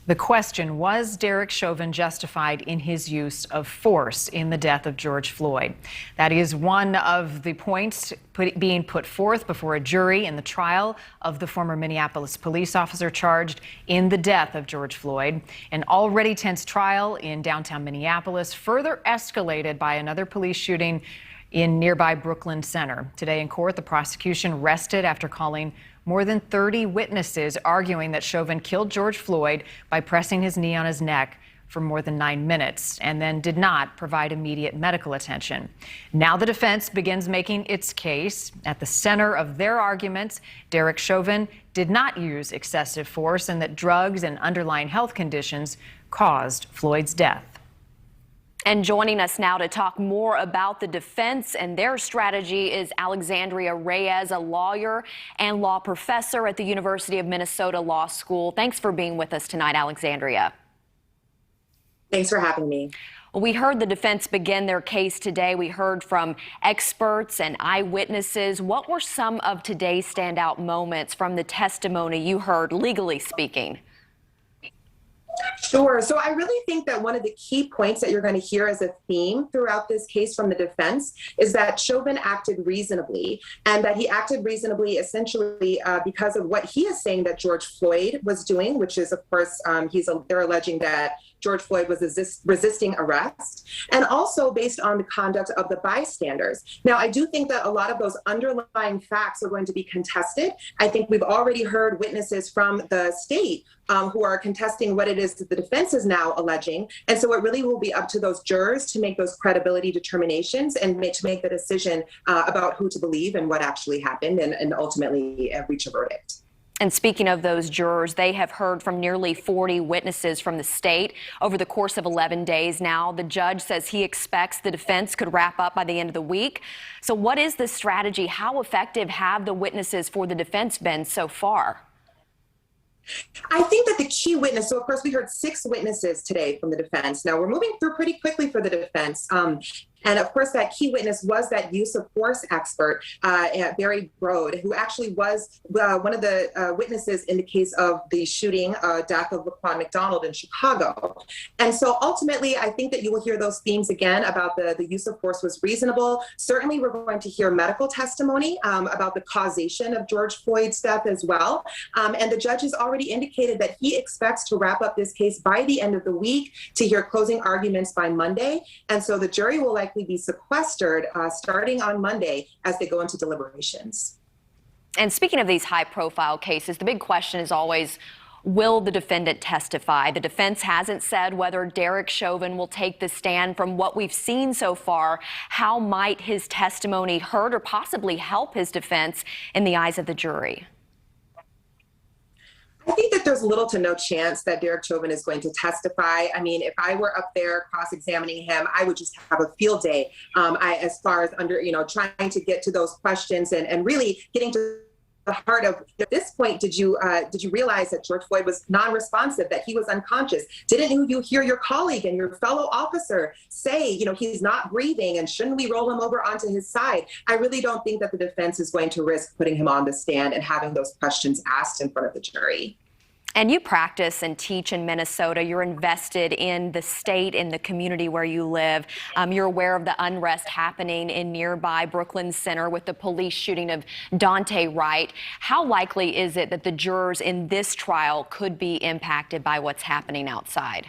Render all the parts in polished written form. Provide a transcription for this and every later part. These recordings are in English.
The question, was Derek Chauvin justified in his use of force in the death of George Floyd? That is one of the points being put forth before a jury in the trial of the former Minneapolis police officer charged in the death of George Floyd. An already tense trial in downtown Minneapolis, further escalated by another police shooting in nearby Brooklyn Center. Today in court, the prosecution rested after calling more than 30 witnesses, arguing that Chauvin killed George Floyd by pressing his knee on his neck for more than 9 minutes and then did not provide immediate medical attention. Now the defense begins making its case. At the center of their arguments, Derek Chauvin did not use excessive force and that drugs and underlying health conditions caused Floyd's death. And joining us now to talk more about the defense and their strategy is Alexandria Reyes, a lawyer and law professor at the University of Minnesota Law School. Thanks for being with us tonight, Alexandria. Thanks for having me. We heard the defense begin their case today. We heard from experts and eyewitnesses. What were some of today's standout moments from the testimony you heard, legally speaking? Sure. So I really think that one of the key points that you're going to hear as a theme throughout this case from the defense is that Chauvin acted reasonably, and that he acted reasonably essentially because of what he is saying that George Floyd was doing, which is, of course, they're alleging that George Floyd was resisting arrest, and also based on the conduct of the bystanders. Now, I do think that a lot of those underlying facts are going to be contested. I think we've already heard witnesses from the state who are contesting what it is that the defense is now alleging. And so it really will be up to those jurors to make those credibility determinations and to make the decision about who to believe and what actually happened, and ultimately reach a verdict. And speaking of those jurors, they have heard from nearly 40 witnesses from the state over the course of 11 days now. The judge says he expects the defense could wrap up by the end of the week. So what is the strategy? How effective have the witnesses for the defense been so far? I think that the key witness, so of course we heard 6 witnesses today from the defense. Now we're moving through pretty quickly for the defense. And of course, that key witness was that use of force expert, Barry Brode, who actually was one of the witnesses in the case of the shooting, death of Laquan McDonald in Chicago. And so ultimately, I think that you will hear those themes again about the use of force was reasonable. Certainly, we're going to hear medical testimony about the causation of George Floyd's death as well. And the judge has already indicated that he expects to wrap up this case by the end of the week, to hear closing arguments by Monday. And so the jury will likely be sequestered starting on Monday as they go into deliberations. And speaking of these high-profile cases, the big question is always, will the defendant testify? The defense hasn't said whether Derek Chauvin will take the stand. From what we've seen so far, how might his testimony hurt or possibly help his defense in the eyes of the jury? I think that there's little to no chance that Derek Chauvin is going to testify. I mean, if I were up there cross-examining him, I would just have a field day as far as trying to get to those questions and really getting to the heart of, at this point, did you realize that George Floyd was non-responsive, that he was unconscious? Didn't you hear your colleague and your fellow officer say, he's not breathing and shouldn't we roll him over onto his side? I really don't think that the defense is going to risk putting him on the stand and having those questions asked in front of the jury. And you practice and teach in Minnesota. You're invested in the state, in the community where you live. You're aware of the unrest happening in nearby Brooklyn Center with the police shooting of Dante Wright. How likely is it that the jurors in this trial could be impacted by what's happening outside?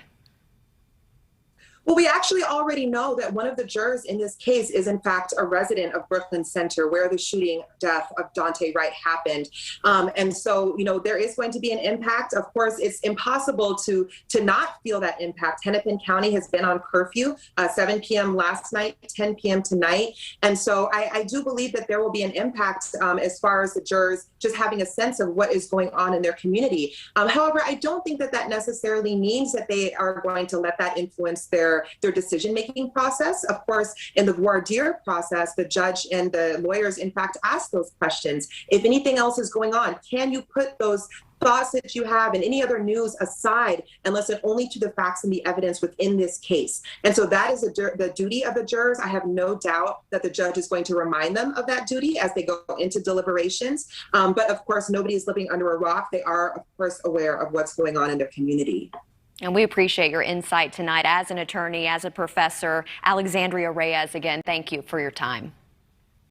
Well, we actually already know that one of the jurors in this case is, in fact, a resident of Brooklyn Center, where the shooting death of Dante Wright happened. And so, there is going to be an impact. Of course, it's impossible to not feel that impact. Hennepin County has been on curfew, 7 p.m. last night, 10 p.m. tonight. And so I do believe that there will be an impact as far as the jurors just having a sense of what is going on in their community. However, I don't think that necessarily means that they are going to let that influence their decision-making process. Of course, in the voir dire process, the judge and the lawyers, in fact, ask those questions. If anything else is going on, can you put those thoughts that you have and any other news aside and listen only to the facts and the evidence within this case? And so that is the duty of the jurors. I have no doubt that the judge is going to remind them of that duty as they go into deliberations. But of course, nobody is living under a rock. They are, of course, aware of what's going on in their community. And we appreciate your insight tonight as an attorney, as a professor. Alexandria Reyes, again, thank you for your time.